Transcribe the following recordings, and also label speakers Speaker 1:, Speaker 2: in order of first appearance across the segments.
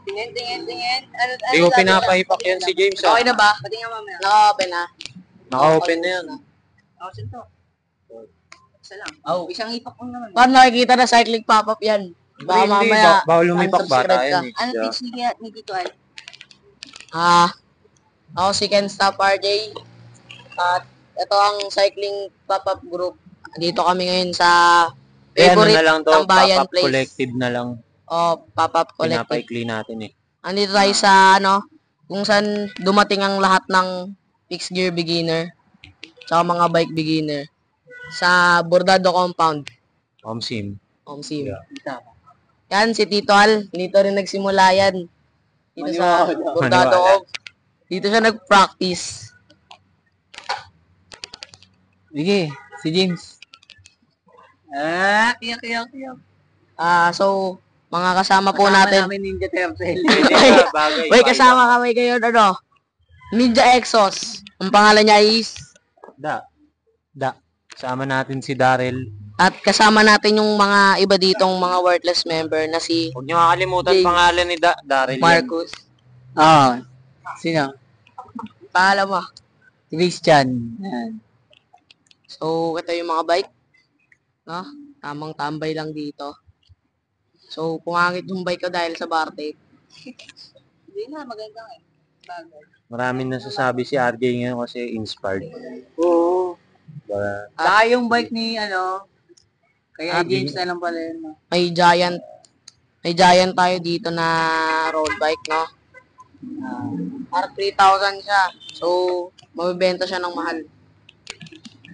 Speaker 1: Tingin.
Speaker 2: Hindi ko pinapahipak yan si James.
Speaker 1: Okay na ba? Pati nga mamaya. Naka-open na.
Speaker 2: Naka-open na yan.
Speaker 1: Saan to? Isa lang. Isang ipak ko naman. Paano nakikita na cycling pop-up yan? Baka mamaya,
Speaker 2: bawal lumipak bata yan eh.
Speaker 1: Ano page ni Tito Al? Ako si Ken Stop RJ. At ito ang cycling pop-up group. Dito kami ngayon sa favorite
Speaker 2: na lang to,
Speaker 1: tambayan
Speaker 2: pop-up
Speaker 1: place.
Speaker 2: collective na lang.
Speaker 1: Pop-up collective.
Speaker 2: Pinapaikli natin eh.
Speaker 1: Andito tayo sa kung saan dumating ang lahat ng fixed gear beginner tsaka mga bike beginner sa Bordado Compound.
Speaker 2: Omsim.
Speaker 1: Yeah. Yan si Tito Al. Dito rin nagsimula yan. Dito sa Bordado Compound. Dito siya nag-practice.
Speaker 3: Sige, si James.
Speaker 1: Kiyak. So, mga kasama po natin.
Speaker 3: Kasama namin Ninja Turtle.
Speaker 1: Wait, kasama kami kayo, Ninja Exos. Ang pangalan niya is?
Speaker 2: Da. Kasama natin si Daryl.
Speaker 1: At kasama natin yung mga iba ditong mga worthless member na si
Speaker 2: Huwag niyo makalimutan
Speaker 1: James.
Speaker 2: pangalan ni Daryl.
Speaker 1: Marcus.
Speaker 3: Sino?
Speaker 1: Pangalan mo.
Speaker 3: Christian. Yan.
Speaker 1: So, ito yung mga bike. No? Tamang tambay lang dito. So, pumangit yung bike ko dahil sa bar tape. Hindi na, maganda eh. Bagay.
Speaker 2: Maraming nasasabi si RJ ngayon kasi inspired.
Speaker 3: Oo. Saka yung bike ni, kaya
Speaker 1: James
Speaker 3: na lang pala yun. No?
Speaker 1: May giant tayo dito na road bike, no? R3000 siya. So, mabibenta siya ng mahal.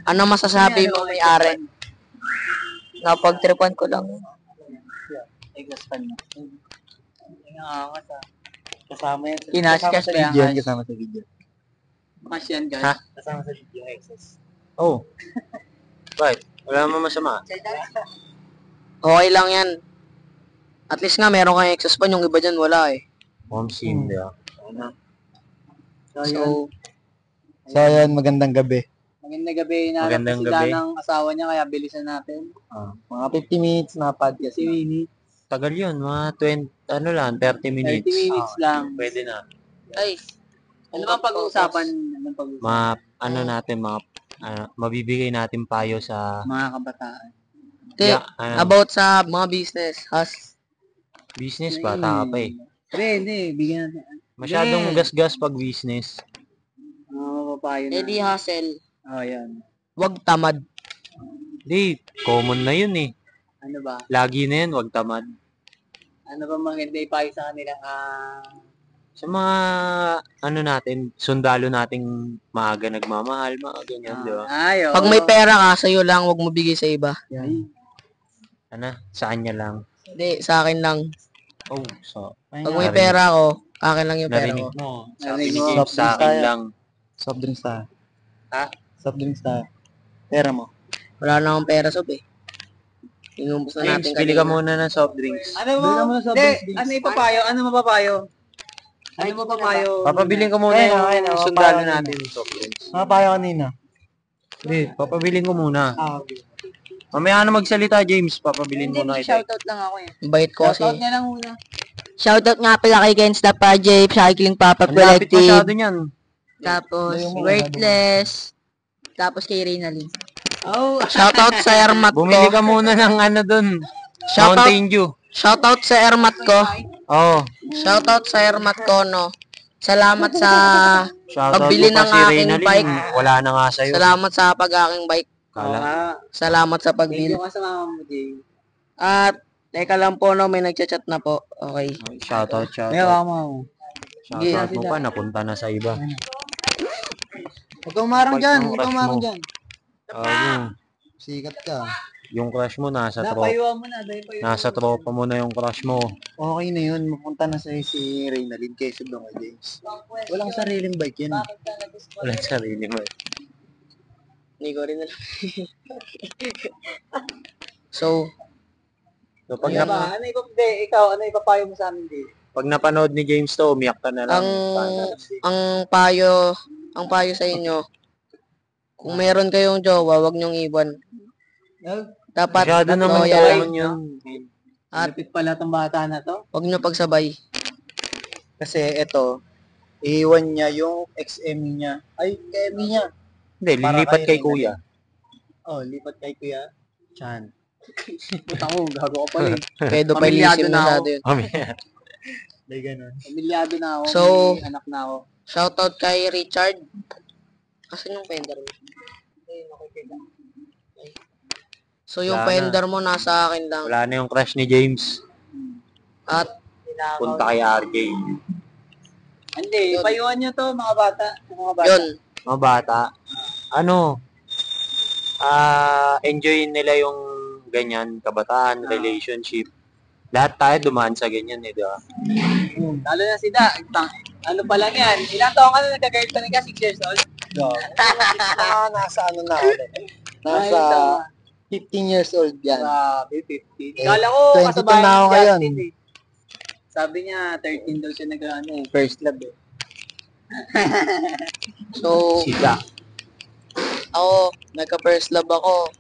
Speaker 1: Ano masasabi mo may-ari? Napagtripan ko lang.
Speaker 3: Exhaust fan mo. Kasama yan.
Speaker 1: Kinashcash ba yan?
Speaker 3: Kasama sa video. Cash yan, guys.
Speaker 2: Ha?
Speaker 3: Kasama sa video, exhaust.
Speaker 2: Oh. Right. Wala naman masama.
Speaker 1: Okay lang yan. At least nga, meron kang exhaust pan. Yung iba dyan, wala eh.
Speaker 2: Omsim, di ba?
Speaker 1: So,
Speaker 3: yan, magandang gabi.
Speaker 4: Magandang gabi.
Speaker 2: Magandang
Speaker 4: Sila
Speaker 2: gabi.
Speaker 4: ng asawa niya, kaya bilisan natin.
Speaker 3: Mga 50 minutes na podcast.
Speaker 4: 50 minutes.
Speaker 2: Tagal yun. Mga 30 minutes.
Speaker 4: 30 minutes lang.
Speaker 2: Pwede na.
Speaker 1: ay.
Speaker 4: Ano bang pag-uusapan?
Speaker 2: Mabibigay natin payo sa
Speaker 4: Mga kabataan.
Speaker 1: About sa mga business.
Speaker 2: business. Bata ka pa eh.
Speaker 4: Hindi. Bigyan natin.
Speaker 2: Masyadong gasgas pag business.
Speaker 4: Mga mapapayo na.
Speaker 1: Eddie Hustle.
Speaker 4: Yan.
Speaker 1: Wag tamad.
Speaker 2: Di, common na yun eh.
Speaker 4: Ano ba?
Speaker 2: Lagi na yun, wag tamad.
Speaker 4: Ano ba maganda ipayo sa kanila?
Speaker 2: Sa mga, sundalo nating maaga nagmamahal, mga ganyan, di ba?
Speaker 1: Pag may pera ka, sa'yo lang. Wag mo bigay sa iba.
Speaker 2: Saan niya lang.
Speaker 1: Hindi, sa akin lang.
Speaker 2: Oh, so.
Speaker 1: Pag may pera ko, akin lang yung pera ko.
Speaker 2: Narinig mo.
Speaker 4: Narinig
Speaker 2: Sabi ni
Speaker 4: mo.
Speaker 2: James, sa akin lang.
Speaker 3: Soft drinks tayo.
Speaker 2: Ha?
Speaker 3: Soft drinks tayo. Pera mo.
Speaker 1: Wala na akong pera, sob eh. Inumbos na
Speaker 2: James,
Speaker 1: natin
Speaker 2: bili ka muna ng soft drinks.
Speaker 4: Ano mo?
Speaker 3: Bigyan mo na sa
Speaker 4: Hindi.
Speaker 3: business.
Speaker 4: Ano ipapayo? Ano mapapayo? Ano mapapayo?
Speaker 2: Papabiling ko muna yung sundalo natin ng soft drinks.
Speaker 3: Mga payo kanina.
Speaker 2: Hindi, papabiling ko muna.
Speaker 4: Okay.
Speaker 2: Mamaya na magsalita, James. Papabiling
Speaker 4: Hindi,
Speaker 2: muna ito.
Speaker 4: shoutout lang ako eh.
Speaker 1: Bait ko kasi.
Speaker 4: Shoutout niya lang muna.
Speaker 1: Shoutout nga pala kay Ken Stop RJ, Cycling Papa
Speaker 2: Ang lapit masyado
Speaker 1: Collective.
Speaker 2: niyan.
Speaker 1: Tapos, Worthless. Tapos kay Reynalyn.
Speaker 4: Oh,
Speaker 1: Shoutout sa Airmat
Speaker 2: Bumili ka
Speaker 1: ko.
Speaker 2: muna ng dun.
Speaker 1: Shoutout.
Speaker 2: Mountain Dew.
Speaker 1: Shoutout sa Airmat ko.
Speaker 2: Oo.
Speaker 1: Shoutout sa Airmat ko, no. Salamat sa
Speaker 2: Shoutout
Speaker 1: pagbili
Speaker 2: mo pa
Speaker 1: ng
Speaker 2: si
Speaker 1: aking
Speaker 2: Reynalyn.
Speaker 1: bike.
Speaker 2: Wala na nga sa'yo.
Speaker 1: Salamat sa pag-aking bike.
Speaker 2: Kala.
Speaker 1: Salamat sa
Speaker 4: thank
Speaker 1: pagbili.
Speaker 4: you ka sa mama mo, Jay.
Speaker 1: At, teka lang po, no, may nagchat-chat na po. Okay.
Speaker 2: Shoutout.
Speaker 4: Ayaw mo.
Speaker 2: Shoutout mo pa, napunta na sa iba.
Speaker 4: Huwag kang marang dyan. Huwag
Speaker 2: Crush
Speaker 4: kang
Speaker 2: mo.
Speaker 4: marang dyan.
Speaker 3: Sikat ka.
Speaker 2: Yung crush mo nasa tropa.
Speaker 4: Napayuan mo na.
Speaker 2: Nasa tropa mo na yung crush mo.
Speaker 3: Okay na yun. Mapunta na sa'yo si Reynalyn kaysa doon kay James. Walang sariling bike yan.
Speaker 2: Walang sarili mo.
Speaker 1: Hindi ko rin alam. So,
Speaker 2: So,
Speaker 4: Ano ba? Ano ipapayo mo sa amin, Jay?
Speaker 2: pag napanood ni James to, umiyak ka na lang.
Speaker 1: ang payo sa inyo, kung meron kayong jowa, wag nyong iwan. Dapat
Speaker 2: Masyado naman
Speaker 1: loyal
Speaker 2: common yun.
Speaker 1: at
Speaker 4: Lapit pala itong bata na to.
Speaker 1: wag nyo pagsabay.
Speaker 3: Kasi ito, iiwan niya yung XM niya. Ay, KM niya.
Speaker 2: Hindi,
Speaker 3: Para
Speaker 2: lilipat
Speaker 3: kay
Speaker 2: kay
Speaker 3: Reynalyn.
Speaker 2: kuya.
Speaker 3: Oh, lipat kay Kuya Chan. Puta mo, gago ka pala eh.
Speaker 1: Pedophile
Speaker 4: na
Speaker 1: masyado
Speaker 4: ako.
Speaker 1: yun.
Speaker 3: May ganun.
Speaker 4: Pamilyado na ako.
Speaker 1: So-
Speaker 4: may anak na ako.
Speaker 1: Shoutout kay Richard. Kasi yung fender mo. So yung
Speaker 2: Wala na.
Speaker 1: fender mo nasa akin lang.
Speaker 2: Wala na yung crush ni James.
Speaker 1: At
Speaker 2: Punta kay RJ.
Speaker 4: Hindi,
Speaker 1: Yun.
Speaker 4: payuhan nyo to mga bata. Mga bata.
Speaker 1: yun,
Speaker 2: Mga bata, ano, enjoy nila yung ganyan, kabataan, relationship. Lahat tayo dumaan sa ganyan eh, di ba?
Speaker 4: Lalo na si Da. Ano pa lang yan? Ilang taong ka na nagka-girlfriend ka? 6 years old?
Speaker 3: Nasa ano na ulit. Nasa 15 years old yan.
Speaker 4: Grabe, 15.
Speaker 3: Eh,
Speaker 4: Kala ko
Speaker 3: 22
Speaker 4: kasabayan
Speaker 3: na ako
Speaker 4: ni
Speaker 3: ngayon.
Speaker 4: Justin eh. Sabi niya, 13 daw siya nag-ano eh.
Speaker 3: First love eh.
Speaker 1: so
Speaker 2: Sila.
Speaker 1: ako, nagka-first love ako.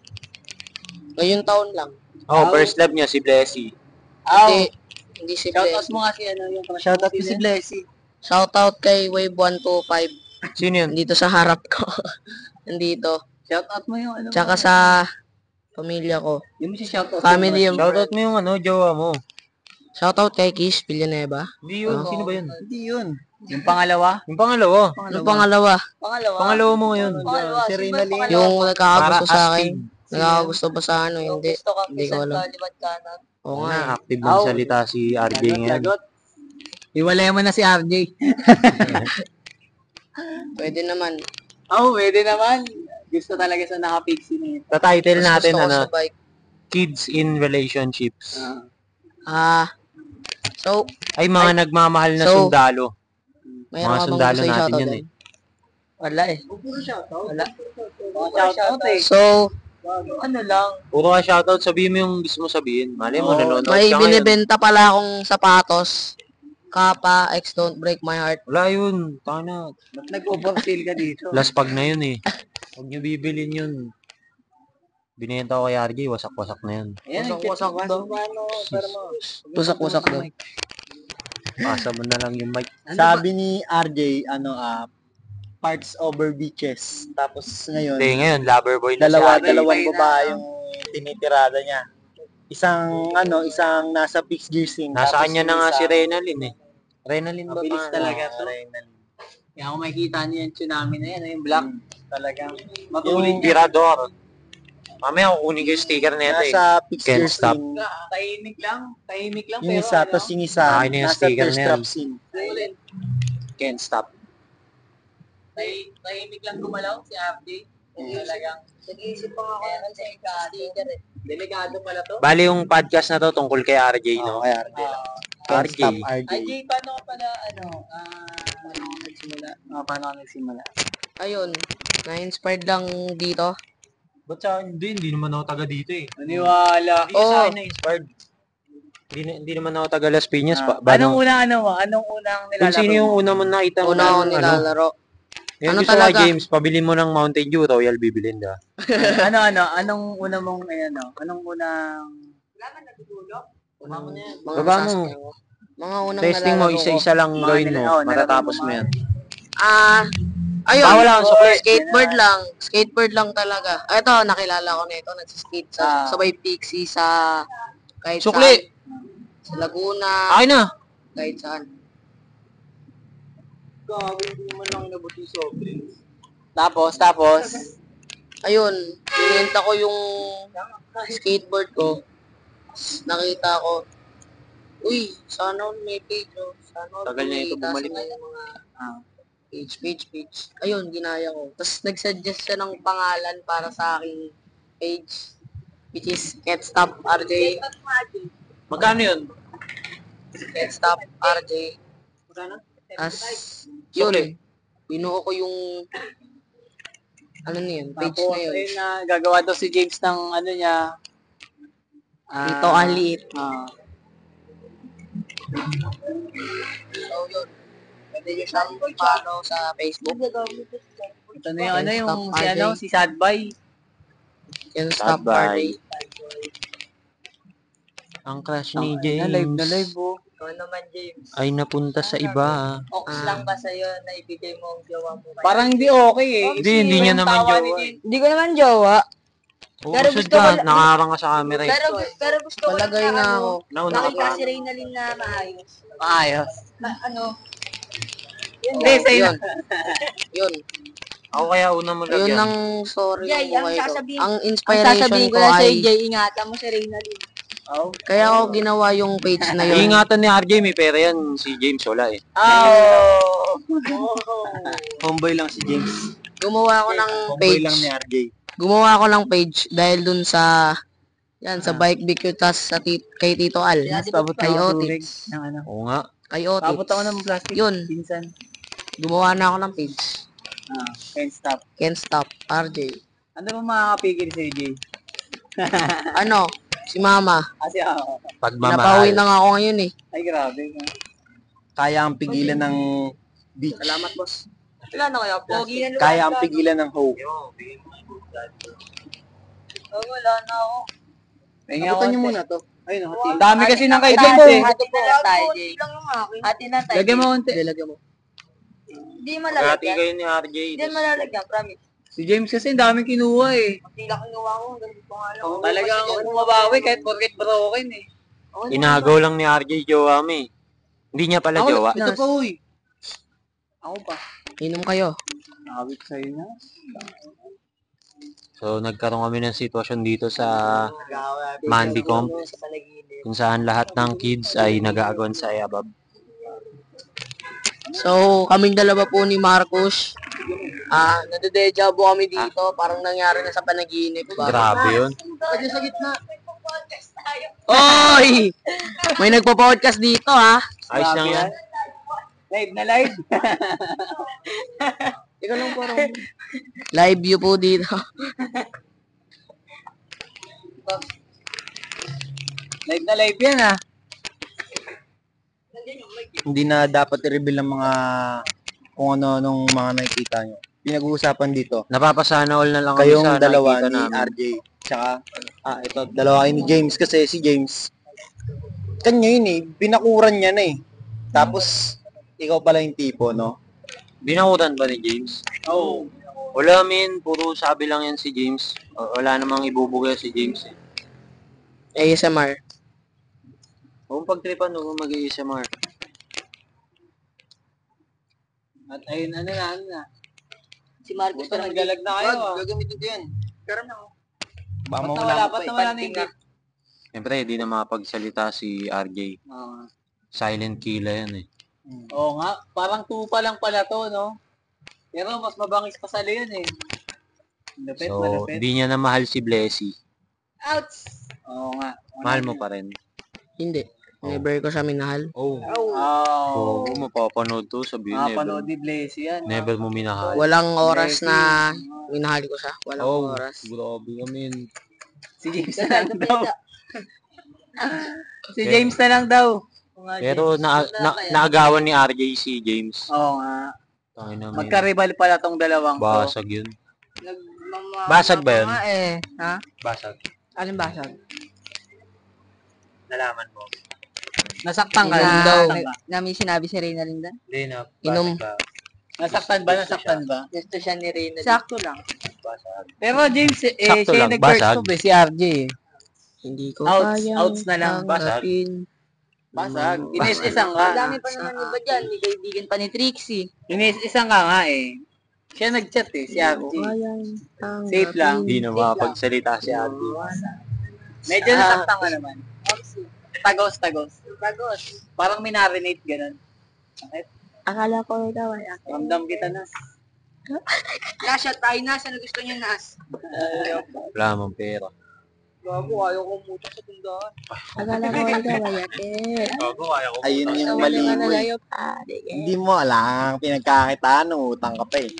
Speaker 1: Ngayong taon lang.
Speaker 2: Oh, first love niya si Blessy.
Speaker 1: Hindi si
Speaker 4: Shoutout
Speaker 1: Bless.
Speaker 4: mo nga si ano yung
Speaker 3: Shoutout ko si Blessy.
Speaker 1: Shoutout kay Wave 125.
Speaker 2: Sino yun?
Speaker 1: Nandito sa harap ko. Nandito.
Speaker 4: Shoutout mo yung ano.
Speaker 1: Tsaka sa pamilya ko.
Speaker 4: Yung si shoutout.
Speaker 1: Family yung
Speaker 2: Shoutout mo yung ano, jowa mo.
Speaker 1: Shoutout kay Kish Villanueva.
Speaker 2: Hindi yun,
Speaker 1: Ah.
Speaker 2: sino ba yun?
Speaker 3: Hindi yun.
Speaker 4: Yung pangalawa.
Speaker 2: Yung pangalawa.
Speaker 1: Yung pangalawa,
Speaker 4: Pangalawa.
Speaker 2: Pangalawa mo ngayon.
Speaker 4: Pangalawa.
Speaker 3: Si Reynalyn.
Speaker 1: yung nagkakagusto
Speaker 2: Para
Speaker 1: sa
Speaker 2: astig.
Speaker 1: akin. Nagkakagusto ba sa ano, hindi. Hindi ko alam. Oo nga eh.
Speaker 2: Na, active magsalita si RJ ngayon.
Speaker 4: Lagot. Iwalay mo na si RJ.
Speaker 1: Pwede naman.
Speaker 4: Pwede naman. Gusto talaga sa naka-pixie na ito.
Speaker 2: Sa title
Speaker 1: Mas
Speaker 2: natin,
Speaker 1: gusto ko
Speaker 2: ano,
Speaker 1: sa bike.
Speaker 2: Kids in Relationships.
Speaker 1: So,
Speaker 2: Ay, mga nagmamahal na
Speaker 1: So,
Speaker 2: sundalo.
Speaker 1: mayroon
Speaker 2: Mga
Speaker 1: ka bang
Speaker 2: sundalo
Speaker 1: gusto
Speaker 2: natin
Speaker 1: i-shoutout
Speaker 2: yun
Speaker 1: doon?
Speaker 2: eh.
Speaker 1: Wala eh.
Speaker 4: Puro shoutout. Wala. Shoutout eh.
Speaker 1: So,
Speaker 4: Ano lang.
Speaker 2: Puro ka shoutout, sabihin mo yung gusto mo sabihin. Malay mo, nanonood
Speaker 1: may
Speaker 2: ka ngayon.
Speaker 1: binibenta pala akong sapatos. Kappa, X Don't Break My Heart.
Speaker 2: Wala yun. Tana.
Speaker 4: Ba't nag-oversale ka dito?
Speaker 2: Last pag na yun eh. Huwag nyo bibilin yun. Binenta ko kay RJ, wasak-wasak na yun.
Speaker 4: Ayan,
Speaker 1: Wasak-wasak daw.
Speaker 4: Pero mo.
Speaker 1: Wasak-wasak daw.
Speaker 2: Pasa mo na lang yung mic.
Speaker 3: Sabi ni RJ, parts over beaches. Tapos ngayon,
Speaker 2: Hindi, ngayon, lover boy na si RJ.
Speaker 3: dalawang
Speaker 4: RJ.
Speaker 3: babae yung tinitirada niya. Isang nasa fixed gear scene.
Speaker 2: Nasa
Speaker 3: tapos
Speaker 2: kanya
Speaker 3: yung
Speaker 2: na nga
Speaker 3: isa-
Speaker 2: si Reynalyn eh. Reynalyn ba?
Speaker 4: Mabilis
Speaker 2: pangalan?
Speaker 4: talaga to. Kaya kung makikita niyo yung tsunami na yan, yung black, talagang matuloy
Speaker 2: Yung
Speaker 4: niya.
Speaker 2: tirador. Mamaya kukunin ko yung sticker na ito eh.
Speaker 3: Nasa fixed
Speaker 2: Can't
Speaker 3: gear
Speaker 2: stop.
Speaker 3: scene.
Speaker 4: Tahimik lang
Speaker 3: Yung
Speaker 4: pero
Speaker 3: isa,
Speaker 4: ano,
Speaker 3: tapos yung isa,
Speaker 2: Akin na yung
Speaker 3: nasa
Speaker 2: sticker
Speaker 3: thirst
Speaker 2: na yan.
Speaker 3: trap scene.
Speaker 4: ulit.
Speaker 2: Can't stop.
Speaker 4: Tahimik lang gumalaw si RJ. Talagang, nag-iisip pa ako ng sticker eh. Delikado pala to.
Speaker 2: Bali yung podcast na to tungkol kay RJ, no?
Speaker 3: Kaya RJ lang. Can't
Speaker 2: RJ.
Speaker 3: stop RJ.
Speaker 4: RJ, paano ka pala, paano ka nagsimula? Paano ka nagsimula?
Speaker 1: Ayun, na-inspired lang dito.
Speaker 2: Ba't sa akin? Hindi naman ako taga dito eh.
Speaker 4: Naniwala.
Speaker 2: Hindi sa akin na-inspired. Hindi naman ako taga Las Piñas.
Speaker 4: Anong unang Anong unang nilalaro?
Speaker 2: Kung sino yung una mo nakita mo
Speaker 1: Una
Speaker 2: na
Speaker 1: ako
Speaker 2: ano,
Speaker 1: nilalaro.
Speaker 2: yung
Speaker 1: Ano
Speaker 2: gusto
Speaker 1: talaga?
Speaker 2: ka, James, pabili mo ng Mountain Dew, Royal bibilin da.
Speaker 4: Anong una mong, anong unang...
Speaker 1: Mga
Speaker 2: Baba mo.
Speaker 1: Sasuke. Mga unang
Speaker 2: Testing mo,
Speaker 1: nalalaro ko.
Speaker 2: isa-isa lang
Speaker 4: Mga
Speaker 2: gawin mo.
Speaker 4: nilalaman
Speaker 2: Matatapos
Speaker 4: mo.
Speaker 2: mo yan.
Speaker 1: Ayun.
Speaker 2: Bawal lang, sukli.
Speaker 1: Skateboard lang. Skateboard lang talaga. Ito, nakilala ko na ito. Nagsiskate sa sabay Pixie sa kahit
Speaker 2: Sukli!
Speaker 1: saan. Sa Laguna,
Speaker 2: Akin na!
Speaker 1: kahit saan.
Speaker 3: Hindi naman lang inabuti sa
Speaker 4: Tapos,
Speaker 1: Ayun, binenta ko yung skateboard ko. Nakita ko, uy, sana all may page, oh. Sana all
Speaker 2: Tagal na ito
Speaker 1: kumita
Speaker 2: bumalik.
Speaker 1: sa yung mga page. Ayun, ginaya ko. Tapos nag-suggest siya ng pangalan para sa aking page, which is Can't Stop RJ.
Speaker 2: Magkano yun?
Speaker 1: Can't Stop RJ. As, yun, binuo ko yung, ano na yun, page
Speaker 4: tapos,
Speaker 1: na yun.
Speaker 4: ayun na, gagawa daw si James ng ano niya.
Speaker 1: Ito ang liit. So, yun. Pwede nyo siyang follow sa Facebook.
Speaker 4: Ito na yung yung
Speaker 1: Stop RJ.
Speaker 4: si Sadbay.
Speaker 1: Can't Stop
Speaker 2: Bye.
Speaker 1: RJ.
Speaker 2: Ang crush ni
Speaker 4: Na live
Speaker 2: James.
Speaker 4: oh. Ikaw naman, James.
Speaker 2: Ay napunta sa iba.
Speaker 4: Ox lang ba sa'yo na ibigay mo ang jowa mo?
Speaker 3: Parang hindi okay eh.
Speaker 2: Hindi niya naman jowa.
Speaker 5: Hindi ko naman jowa. Pero
Speaker 2: Uusad
Speaker 5: gusto ko
Speaker 2: ka, nakarang ka sa camera eh.
Speaker 5: Pero gusto ko lang
Speaker 1: Palagay
Speaker 5: na
Speaker 1: na
Speaker 5: ano,
Speaker 1: ako.
Speaker 2: Nauna ka
Speaker 5: nakita
Speaker 2: pa.
Speaker 5: si Reynalyn na maayos.
Speaker 3: Maayos.
Speaker 5: Hindi,
Speaker 1: Yun. Yun.
Speaker 2: Ako kaya una mo
Speaker 1: Yun
Speaker 2: lagyan.
Speaker 1: ang story
Speaker 5: Jay,
Speaker 1: ko
Speaker 5: ang
Speaker 1: buhay ko.
Speaker 5: sasabihin-
Speaker 1: Ang
Speaker 5: Ang
Speaker 1: inspiration
Speaker 5: sasabihin
Speaker 1: ko
Speaker 5: ko lang
Speaker 1: ay,
Speaker 5: sa'yo, Jay, ingatan mo si Reynalyn.
Speaker 3: Oh.
Speaker 1: kaya ako ginawa yung page na yun.
Speaker 2: Iingatan ni RJ, may pera yan. Si James wala eh.
Speaker 3: Oh! Homeboy lang si James.
Speaker 1: Gumawa ako ng
Speaker 3: Homeboy lang
Speaker 1: page.
Speaker 3: ni RJ.
Speaker 1: Gumawa ako ng page dahil dun sa sa bike BQ tas sa kay Tito Al. Kay Otix.
Speaker 3: Ng ano.
Speaker 2: Oo nga.
Speaker 1: Kay Otix.
Speaker 3: Tapos ako ng plastic.
Speaker 1: Yun.
Speaker 3: Pinsan.
Speaker 1: Gumawa na ako ng page.
Speaker 3: Can't stop.
Speaker 1: Can't stop. RJ.
Speaker 3: Ano ba makakapigil sa'yo, Jay?
Speaker 1: Ano? Si Mama.
Speaker 3: Kasi ako.
Speaker 1: Napauwi
Speaker 2: Pagmamahal.
Speaker 1: na nga ako ngayon eh.
Speaker 3: Ay, grabe. Kaya ang pigilan ng beach.
Speaker 1: Salamat, boss.
Speaker 5: Wala na kaya, pogi na lugar.
Speaker 3: Kaya ang pigilan ng hope.
Speaker 5: Wala na ako.
Speaker 3: Abutan niyo muna to. Ay, no.
Speaker 5: Ang
Speaker 3: Dami kasi ng kay
Speaker 5: Ate
Speaker 3: James
Speaker 5: na
Speaker 3: eh.
Speaker 5: Ate na lang tayo, Jay.
Speaker 1: lang yung akin.
Speaker 5: Ate na tayo.
Speaker 3: Lagyan mo konti.
Speaker 1: Lagyan mo.
Speaker 5: Hindi
Speaker 2: Hati
Speaker 5: malalagyan.
Speaker 2: kayo ni RJ.
Speaker 5: Hindi malalagyan, promise.
Speaker 3: Si James kasi ang daming kinuha eh.
Speaker 5: Hindi lang kinuha ko, ganun ko nga lang.
Speaker 3: Talagang bumabawi kahit porket broken eh.
Speaker 2: Inagaw lang ni RJ jowa mo eh. Hindi niya pala jowa.
Speaker 3: Ito pa, uy. Ako pa.
Speaker 1: Inom kayo.
Speaker 3: Nakawit sa'yo na.
Speaker 2: So nagkaroon kami ng sitwasyon dito sa Mandicom kung saan lahat ng kids ay nag-aagawan sa Ayabab.
Speaker 1: So, kaming dalawa po ni Marcos. Nade-deja vu kami dito. Parang nangyari na sa panaginip ba?
Speaker 2: Grabe yun.
Speaker 1: Kasi sa gitna. Oy! May nagpo-podcast dito ha.
Speaker 2: Ayos lang yan.
Speaker 3: Live na live.
Speaker 1: Ikaw lang parang... Live view po dito.
Speaker 3: Live na live yan ah. Hindi na dapat i-reveal ng mga kung ano nung mga nakikita nyo. Pinag-uusapan dito.
Speaker 2: Napapasana all na lang kami
Speaker 3: Kayong
Speaker 2: sa
Speaker 3: dalawa
Speaker 2: nakikita
Speaker 3: ni
Speaker 2: namin.
Speaker 3: RJ. Tsaka, ito, dalawa kayo ni James. Kasi si James, kanya yun eh. Binakuran niya na eh. Tapos, ikaw pala yung tipo, no?
Speaker 2: Binakutan ba ni James?
Speaker 3: Oo.
Speaker 2: Wala min, puro sabi lang yan si James. Wala namang ibubugay si James eh.
Speaker 1: ASMR.
Speaker 2: Huwag pagtripan mo mag-ASMR.
Speaker 3: At ayun, ano na.
Speaker 5: Si Marcos
Speaker 3: Basta
Speaker 5: na
Speaker 3: naglalag na kayo ah.
Speaker 4: Gagamitin ko yan.
Speaker 5: Pero na ako.
Speaker 3: Baka
Speaker 4: Ba't
Speaker 3: mawala
Speaker 4: nawala
Speaker 3: pa
Speaker 4: pa
Speaker 3: wala
Speaker 4: eh?
Speaker 3: na yung gift.
Speaker 2: Siyempre, di na makapagsalita si RJ. Silent killer yan eh.
Speaker 3: Oo nga, parang tupa lang pala to, no? Pero mas mabangis pa sa yan eh. Malapit,
Speaker 2: So,
Speaker 3: malapit.
Speaker 2: di niya na mahal si Blessy.
Speaker 5: Ouch!
Speaker 3: Oo nga.
Speaker 2: Mahal mo pa rin.
Speaker 1: Hindi. Never ko siya minahal.
Speaker 2: Oh.
Speaker 3: Oo.
Speaker 2: So, mapapanood to, sabihin
Speaker 3: Mapanood
Speaker 2: never.
Speaker 3: ni Blaze yan.
Speaker 2: Never mo minahal.
Speaker 1: Walang oras na minahal ko siya. Walang
Speaker 2: Oh,
Speaker 1: oras.
Speaker 2: grabe kami.
Speaker 3: Si James na lang daw. Si James na lang daw.
Speaker 2: Pero naagawan ni RJ si James.
Speaker 3: Oo nga.
Speaker 2: Tangin na may
Speaker 3: Magkaribal pala tong dalawang to.
Speaker 2: basag yun. Basag ba yun?
Speaker 5: Ha?
Speaker 2: Basag.
Speaker 5: Alin basag?
Speaker 2: Nalaman mo.
Speaker 3: Nasaktan ka
Speaker 1: Inom
Speaker 3: na.
Speaker 1: daw.
Speaker 5: Na may sinabi si Reynalyn doon?
Speaker 2: Hindi na.
Speaker 1: Inom.
Speaker 3: Nasaktan ba? Nasaktan ba?
Speaker 5: Gusto siya ni Reynalyn. Sakto lang.
Speaker 2: Basag.
Speaker 3: Pero James,
Speaker 2: Sakto
Speaker 3: siya
Speaker 2: lang,
Speaker 3: nag-first
Speaker 2: basag.
Speaker 3: move si RJ eh.
Speaker 1: Hindi ko
Speaker 3: Outs,
Speaker 1: kayang
Speaker 3: outs na lang.
Speaker 1: tanggapin.
Speaker 3: Basag. Inis-isang ka.
Speaker 5: Madami pa naman iba dyan. May kaibigan pa ni Trixie.
Speaker 3: Inis-isang ka nga eh. Siya nag-chat eh, si RJ.
Speaker 1: Kayang
Speaker 3: Safe lang.
Speaker 2: Hindi na makapagsalita si RJ.
Speaker 3: Medyo nasaktan ka naman. Tagos.
Speaker 5: Bagos.
Speaker 3: Parang minarinate ganun. Sakit.
Speaker 1: Akala ko ikaw ay ako.
Speaker 3: Ramdam kita na.
Speaker 5: Lasha tayo nas. Ano gusto niya nas?
Speaker 2: Wala mong pera.
Speaker 5: Bago, ayaw ko mutok sa tindahan.
Speaker 1: Akala ko ikaw ay ate.
Speaker 2: Gago, ayaw ko.
Speaker 3: Ayun yung
Speaker 1: Ikaw
Speaker 3: mali
Speaker 1: naman
Speaker 3: mo eh.
Speaker 1: alayo pa.
Speaker 3: Hindi mo alam, pinagkakitaan, utang ka pa eh.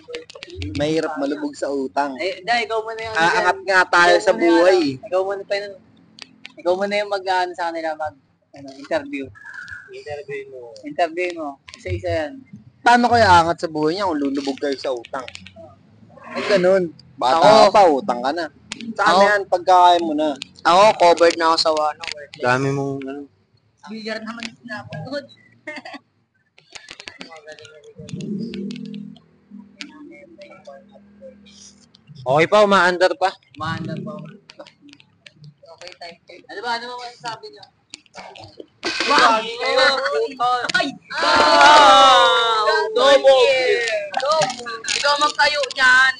Speaker 3: Mahirap malubog sa utang.
Speaker 4: Eh, ikaw mo na yung...
Speaker 3: Aangat nga tayo sa buhay.
Speaker 4: Ikaw mo na pa yun. Ikaw mo na yung mag-ano sa kanila, interview. Interview mo. Isa-isa yan.
Speaker 3: Paano kayo aangat sa buhay niya kung lulubog kayo sa utang? Ay, ganun. Bata
Speaker 1: Ako.
Speaker 3: ka pa, utang ka na. Saan
Speaker 1: Ako.
Speaker 3: yan, pagkakaya mo na.
Speaker 1: Ako, covered na ako sa ano.
Speaker 2: Dami mong ano.
Speaker 5: Bilyar naman yung pinapanood.
Speaker 2: Okay pa, umaandar pa.
Speaker 4: Maandar pa.
Speaker 5: Okay, time check.
Speaker 4: Ano ba? Ano ba masasabi niyo?
Speaker 5: Wow! Ay!
Speaker 1: Double
Speaker 5: Ikaw magtayo niyan.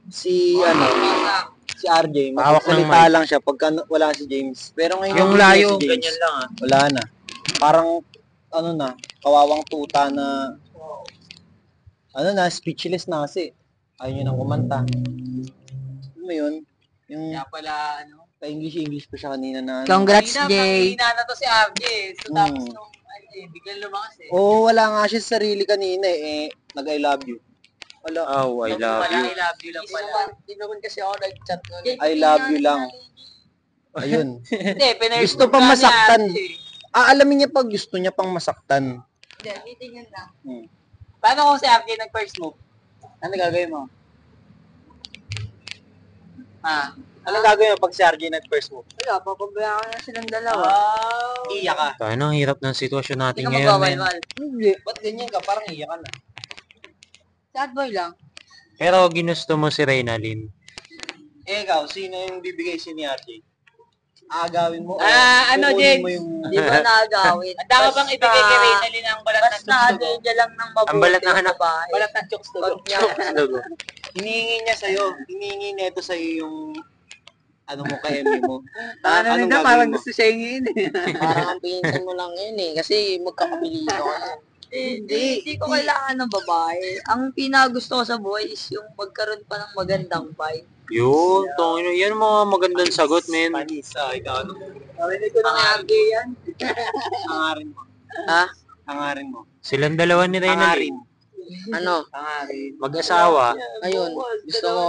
Speaker 3: Si RJ,
Speaker 2: Hawak ng
Speaker 3: magsalita
Speaker 2: mic.
Speaker 3: lang siya pagka wala si James. Pero ngayon
Speaker 2: Yung
Speaker 3: hindi
Speaker 2: layo,
Speaker 3: si James,
Speaker 2: ganyan lang ah.
Speaker 3: wala na. Parang kawawang tuta na speechless na kasi. Ayaw niya nang kumanta. Ano mo yun? Yung
Speaker 4: Kaya pala,
Speaker 3: pa-English pa siya kanina na
Speaker 5: Congrats,
Speaker 4: Kanina,
Speaker 5: Jay.
Speaker 4: kanina na to si RJ. So, tapos
Speaker 3: Hmm.
Speaker 4: nung, biglang lumakas eh.
Speaker 3: wala nga siya sa sarili kanina nag-I love you. Wala.
Speaker 2: Oh, I love you.
Speaker 4: I love you lang pala.
Speaker 1: Hindi naman kasi ako nag-chat nun.
Speaker 3: I love you lang. Ayun.
Speaker 4: Hindi,
Speaker 3: Gusto pang masaktan. Aalamin niya pag gusto niya pang masaktan.
Speaker 5: Hindi, titingnan lang.
Speaker 4: Paano kung si RJ nag-first move? Ano gagawin mo?
Speaker 3: Anong gagawin mo pag si RJ nag-first move?
Speaker 5: Wala, papabayaan ko na silang dalawa.
Speaker 3: Iyak ka.
Speaker 2: Tayo ang hirap ng sitwasyon
Speaker 5: Hindi
Speaker 2: natin
Speaker 5: ka
Speaker 2: ngayon, men.
Speaker 5: magwawalwal.
Speaker 3: Hindi. Ba't ganyan ka? Parang iyak ka na.
Speaker 5: Sad boy lang.
Speaker 2: Pero ginusto mo si Reynalyn.
Speaker 3: Ikaw, sino yung bibigay si ni RJ? Aagawin mo?
Speaker 4: Ano,
Speaker 3: kukunin
Speaker 4: James?
Speaker 3: mo yung...
Speaker 5: Di ba nagawin?
Speaker 4: Ang tama bang ibigay kay Reynalyn ang balat ng
Speaker 5: Basta
Speaker 4: tukstugo?
Speaker 5: adyo lang ng mabuti.
Speaker 2: Ang balat ng anak.
Speaker 5: babae.
Speaker 4: Balat ng tukstugo.
Speaker 5: Pag niya,
Speaker 3: Hinihingi niya sa'yo. Hinihingi neto sa'yo yung... Ano mo kay Emmy mo.
Speaker 4: Ano
Speaker 3: Anong
Speaker 4: nito?
Speaker 3: gagawin
Speaker 4: Parang
Speaker 3: mo?
Speaker 4: gusto siya hingin eh.
Speaker 1: Parang ang pinsan mo lang yun eh. Kasi magkakapilito ka na.
Speaker 5: hindi ko kailangan ng babae. Ang pinagusto ko sa buhay is yung magkaroon pa ng magandang vibe.
Speaker 2: Yun, tongino. Yan mga magandang sagot, men.
Speaker 3: Panis. Ikaw, ano?
Speaker 4: Narinig ko ng RJ yan.
Speaker 3: Hangarin mo.
Speaker 1: Ha?
Speaker 3: Hangarin mo.
Speaker 2: Silang dalawa ni Reynalyn.
Speaker 1: Ano?
Speaker 3: Hangarin.
Speaker 2: Mag-asawa.
Speaker 1: Ayun. Gusto ko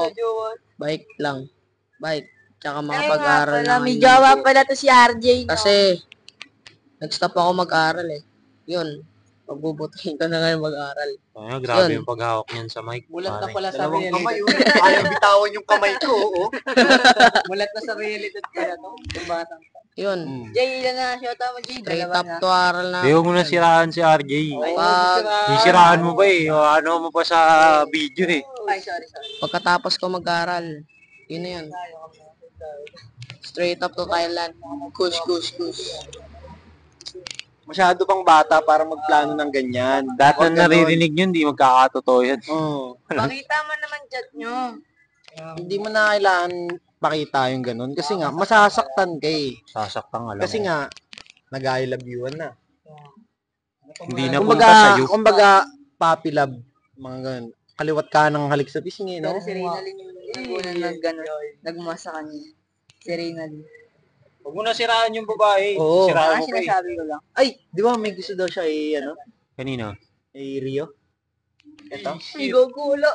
Speaker 1: bike lang. Bike. Tsaka
Speaker 5: Ay,
Speaker 1: makapag-aral
Speaker 5: nga pala,
Speaker 1: ng
Speaker 5: may jowa pala to si RJ. No?
Speaker 1: Kasi, nag-stop ako mag-aral eh. Yun. Pagbubutihin ko na ngayon mag-aral.
Speaker 2: Ay, grabe
Speaker 1: Yun.
Speaker 2: yung paghawak niyan sa mic.
Speaker 4: Mulat na
Speaker 2: pare.
Speaker 4: pala sa
Speaker 3: Dalawang kamay.
Speaker 4: realidad.
Speaker 3: Ayaw bitawan yung kamay ko. Oo.
Speaker 4: Mulat na sa realidad pala to. Yung batang.
Speaker 1: Yun.
Speaker 5: Jay, ilan na siya tama, Jay?
Speaker 1: Straight
Speaker 5: Dalawa
Speaker 1: up
Speaker 5: na.
Speaker 1: to aral na.
Speaker 2: Di huwag mo na siraan si RJ. Sisiraan mo pa eh. O, ano mo pa sa video eh.
Speaker 5: Ay, sorry.
Speaker 1: Pagkatapos ko mag-aral, yun na yun. Straight up to Thailand. Kush.
Speaker 3: Masyado pang bata para magplano ng ganyan.
Speaker 2: Lahat
Speaker 3: Huwag
Speaker 2: na
Speaker 3: ganun.
Speaker 2: naririnig yun, di magkakatotoo yan.
Speaker 3: Oo.
Speaker 5: Pakita mo naman chat nyo.
Speaker 3: Hindi mo na kailangan pakita yung ganun. Kasi nga, masasaktan ka eh.
Speaker 2: Sasaktan alam
Speaker 3: Kasi
Speaker 2: mo.
Speaker 3: nga, nag-I love you na.
Speaker 2: Hindi na punta sa'yo.
Speaker 3: Kumbaga, puppy love, mga ganun. Kaliwat ka ng halik sa pisngi, no?
Speaker 5: Pero si Reynalyn yung nag nagmasa kanya. Si Reynalyn.
Speaker 2: Huwag mo na siraan yung babae.
Speaker 3: Oo.
Speaker 2: Siraan mo pa eh.
Speaker 5: Sinasabi ko lang.
Speaker 3: Ay, di ba may gusto daw siya
Speaker 2: Kanino?
Speaker 3: Rio? Ito?
Speaker 5: Ay, gagula.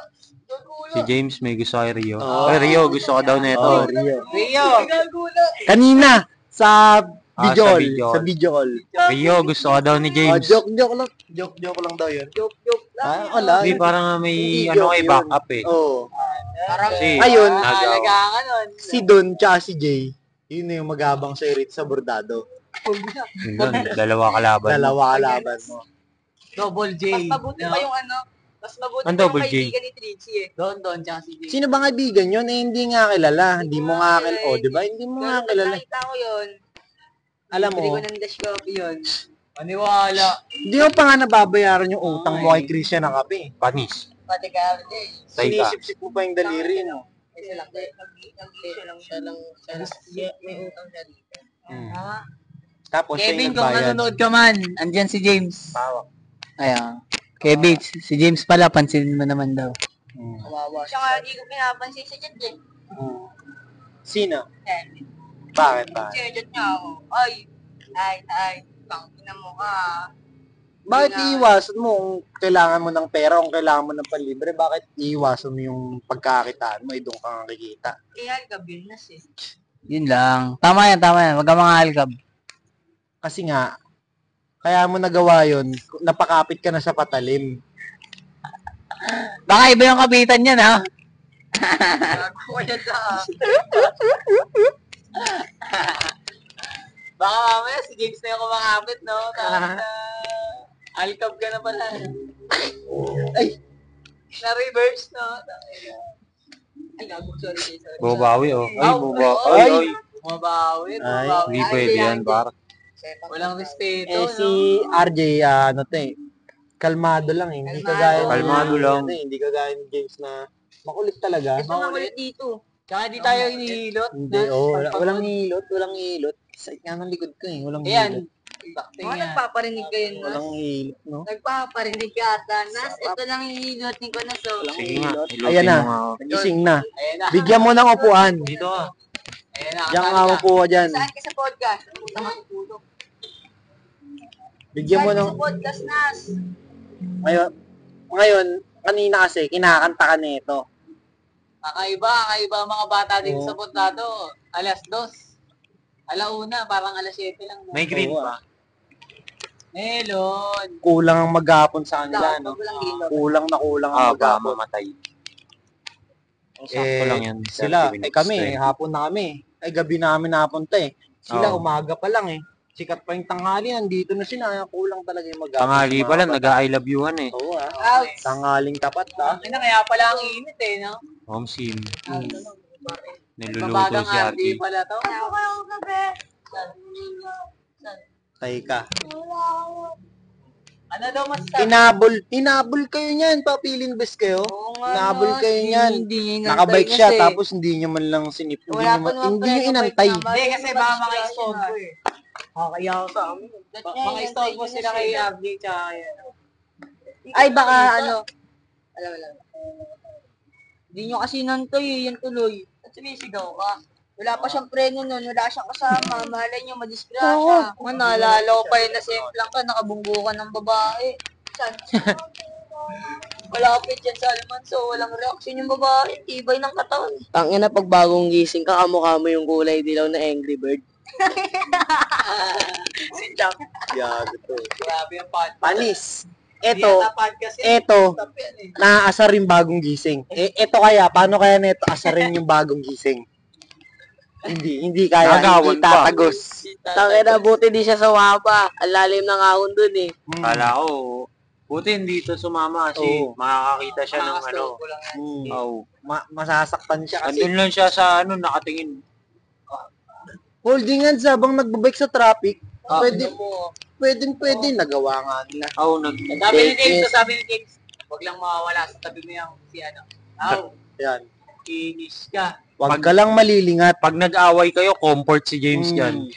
Speaker 2: Si James may gusto kay Rio.
Speaker 3: Oo.
Speaker 2: Oy, Rio, gusto ko daw nito.
Speaker 3: Oh, Rio.
Speaker 4: Rio!
Speaker 5: Gagula.
Speaker 3: Kanina, sa
Speaker 2: sa
Speaker 3: video call.
Speaker 2: video
Speaker 3: Sa
Speaker 2: call.
Speaker 3: video call.
Speaker 2: Rio, gusto ko daw ni
Speaker 3: Oh,
Speaker 2: James.
Speaker 3: joke lang. Joke lang daw yun.
Speaker 5: Joke lang.
Speaker 3: Ah, wala.
Speaker 2: Hindi, parang may
Speaker 3: Hindi
Speaker 2: ano
Speaker 3: joke
Speaker 2: kay
Speaker 3: yun.
Speaker 2: backup eh.
Speaker 3: Oo.
Speaker 1: Parang,
Speaker 2: Kasi,
Speaker 3: Ayun.
Speaker 2: nagawa.
Speaker 4: Alaga ka nun.
Speaker 3: Si Don tsaka si Jay, yun na yung magabang sa Erit sa bordado.
Speaker 2: Yun, dalawa kalaban.
Speaker 3: Dalawa kalaban mo.
Speaker 4: Double J.
Speaker 5: Mas mabuti pa yung ano. Mas mabuti
Speaker 2: Ang
Speaker 5: pa yung
Speaker 2: double J.
Speaker 5: kaibigan ni Trixie eh.
Speaker 4: Don, tsaka si J.
Speaker 3: Sino ba kaibigan yun? Hindi nga kilala. Hindi mo nga kilala. O, di ba? Hindi mo nga
Speaker 5: Pero
Speaker 3: kilala.
Speaker 5: nakita ko yun.
Speaker 3: Alam
Speaker 5: Bili
Speaker 3: mo,
Speaker 5: ko ng dash coffee yun.
Speaker 4: Maniwala.
Speaker 3: hindi mo pa nga nababayaran yung utang mo kay Christian ng kape.
Speaker 2: Panis.
Speaker 5: Pati ka, eh.
Speaker 2: Tay ka.
Speaker 3: Sinisip-sip mo pa yung daliri mo.
Speaker 5: Isa lang.
Speaker 1: siya lang, may utang siya dito.
Speaker 5: Ah,
Speaker 3: Tapos siya
Speaker 4: Kevin,
Speaker 3: yung
Speaker 4: kung
Speaker 3: nagbayad.
Speaker 4: nanonood ka man, andyan si James.
Speaker 3: Pawak.
Speaker 4: Ayan. Kevin, si James pala, pansinin mo naman daw.
Speaker 5: kawawa. Siya nga, di ko pinapansin sa chat eh.
Speaker 3: Sino?
Speaker 5: Eh,
Speaker 3: Bakit ba?
Speaker 5: chat niya ako. Ay, tangina mo ka.
Speaker 3: Bakit
Speaker 5: Hindi na-
Speaker 3: iiwasan mo kung kailangan mo ng pera, kung kailangan mo ng palibre, bakit iiwasan mo yung pagkakitaan mo, doon ka kikita?
Speaker 5: Kaya ka, business eh.
Speaker 4: Yun lang. Tama yan. Huwag ka mga alkab.
Speaker 3: Kasi nga, kaya mo nagawa yun, napakapit ka na sa patalim.
Speaker 4: Baka iba yung kapitan yan, ha?
Speaker 5: Gago ka dyan sa...
Speaker 4: Baka mamaya si James na yung kumakapit, no? Alcab ka na pala.
Speaker 3: Ay!
Speaker 4: Na-reverse, no? Ay, gago, sorry.
Speaker 2: Bumabawi, oh. Ay,
Speaker 3: Ay!
Speaker 2: bumabawi. Ay,
Speaker 4: Bumabawi,
Speaker 3: Ay,
Speaker 4: bumabawi.
Speaker 2: hindi pwede yan, par.
Speaker 4: Walang respeto,
Speaker 3: Eh,
Speaker 4: no?
Speaker 3: si RJ, ano to eh, kalmado lang eh. Hindi kagaya ni-
Speaker 2: Kalmado lang.
Speaker 3: ano eh, hindi kagaya ni James na makulit talaga.
Speaker 5: Ito na ulit dito.
Speaker 4: Tsaka di tayo hinihilot.
Speaker 3: Hindi, walang hilot. Sakit nga ng likod ko eh, walang
Speaker 4: Ayan.
Speaker 3: hilot.
Speaker 4: Bakti
Speaker 5: Mga
Speaker 4: nga.
Speaker 5: nagpaparinig kayo, Nas.
Speaker 3: Walang hilot, no?
Speaker 5: Nagpaparinig ka ata, Nas. Ito lang yung hilotin ko na so.
Speaker 2: Sige nga, ilutin
Speaker 3: Ayan na.
Speaker 2: mo nga ako.
Speaker 3: Nagising na.
Speaker 4: Ayan na.
Speaker 3: Bigyan mo ng upuan.
Speaker 2: Dito ah.
Speaker 4: Ayan na.
Speaker 3: Diyan nga upo ka dyan.
Speaker 5: Saan ka sa podcast? Puta matutulog.
Speaker 3: Bigyan mo
Speaker 5: Saan ka
Speaker 3: ng...
Speaker 5: sa podcast, Nas?
Speaker 3: Ngayon, kanina kasi, kinakanta ka nito.
Speaker 4: Kakaiba ang mga bata dito
Speaker 3: Oo.
Speaker 4: sa Pontado. Alas 2. Alauna, parang alas 7 lang.
Speaker 2: May green
Speaker 3: Oo,
Speaker 2: pa.
Speaker 4: Melon.
Speaker 3: Kulang ang maghapon sa kanila, no?
Speaker 5: Walang hilo.
Speaker 3: Kulang ang
Speaker 2: Ah, ba,
Speaker 3: maghapon.
Speaker 2: mamatay. Sakto lang yan. 30
Speaker 3: Sila,
Speaker 2: minutes
Speaker 3: kami,
Speaker 2: to eh.
Speaker 3: hapon na kami. Ay, gabi namin napunta eh. Sila,
Speaker 2: Oo.
Speaker 3: umaga pa lang eh. Sikat pa yung tanghali, nandito na sila. Kulang talaga yung maghapon.
Speaker 2: Tanghali pa lang, nag-I love you-han eh.
Speaker 3: Oo ah.
Speaker 4: Ouch.
Speaker 3: Tanghaling tapat ah.
Speaker 4: Ay na, kaya pala ang init eh, no?
Speaker 2: Home sim. Niluluto
Speaker 4: Babagang
Speaker 2: si RJ.
Speaker 4: RD pala to.
Speaker 3: Tay ka.
Speaker 4: Ano daw mas
Speaker 3: Hinabol kayo niyan. Papilin best kayo. Hinabol kayo niyan.
Speaker 5: Hindi
Speaker 3: Nakabike siya, tapos hindi niyo man lang sinip.
Speaker 5: Wala pa naman
Speaker 3: Hindi niyo inantay.
Speaker 4: Hindi, kasi baka mga istorbo eh.
Speaker 5: Kaya ako sa amin.
Speaker 4: Mga istorbo sila kay RD tsaka kay ano.
Speaker 5: Ay, baka ano. Alam. Hindi nyo kasi nantoy eh, yan tuloy. At sumisigaw ka. Wala pa siyang preno nun, wala siyang kasama. Malay nyo, madisgrasya. Kung naalala ko pa yun na lang ka, nakabunggo ka ng babae. Saan? Malapit yan sa Almanso, walang reaksyon yung babae. Tibay ng katawan.
Speaker 1: Tangina, pag bagong gising ka, kamukha mo yung kulay dilaw na Angry Bird.
Speaker 5: Si Jack.
Speaker 3: Yago to.
Speaker 4: Grabe yung podcast.
Speaker 3: Panis.
Speaker 4: Hindi
Speaker 3: Eto,
Speaker 4: yata podcast yan.
Speaker 3: eto,
Speaker 4: Stop yan eh.
Speaker 3: naaasar yung bagong gising. Eto kaya, paano kaya neto asarin yung bagong gising? Hindi kaya,
Speaker 2: Nagawan
Speaker 3: hindi
Speaker 2: pa.
Speaker 3: tatagos.
Speaker 1: Tangina, buti di siya sumapa. Ang lalim ng ahon dun eh.
Speaker 2: Kala ko, buti hindi ito sumama kasi
Speaker 3: Oo.
Speaker 2: makakakita siya ng ano.
Speaker 4: Makakastove ko lang yan.
Speaker 2: Oh.
Speaker 3: Masasaktan siya kasi.
Speaker 2: Andun lang siya sa ano, nakatingin.
Speaker 3: Holding hands habang nagbabike sa traffic. Pwede,
Speaker 4: Ano mo?
Speaker 3: pwede. Nagawa nga nila.
Speaker 2: Oh,
Speaker 4: Sabi ni James, sabi ni James, huwag lang mawawala sa tabi mo yung si ano.
Speaker 3: Yan.
Speaker 4: Kinis ka.
Speaker 3: Huwag ka lang malilingat.
Speaker 2: Pag nag-away kayo, comfort si James dyan.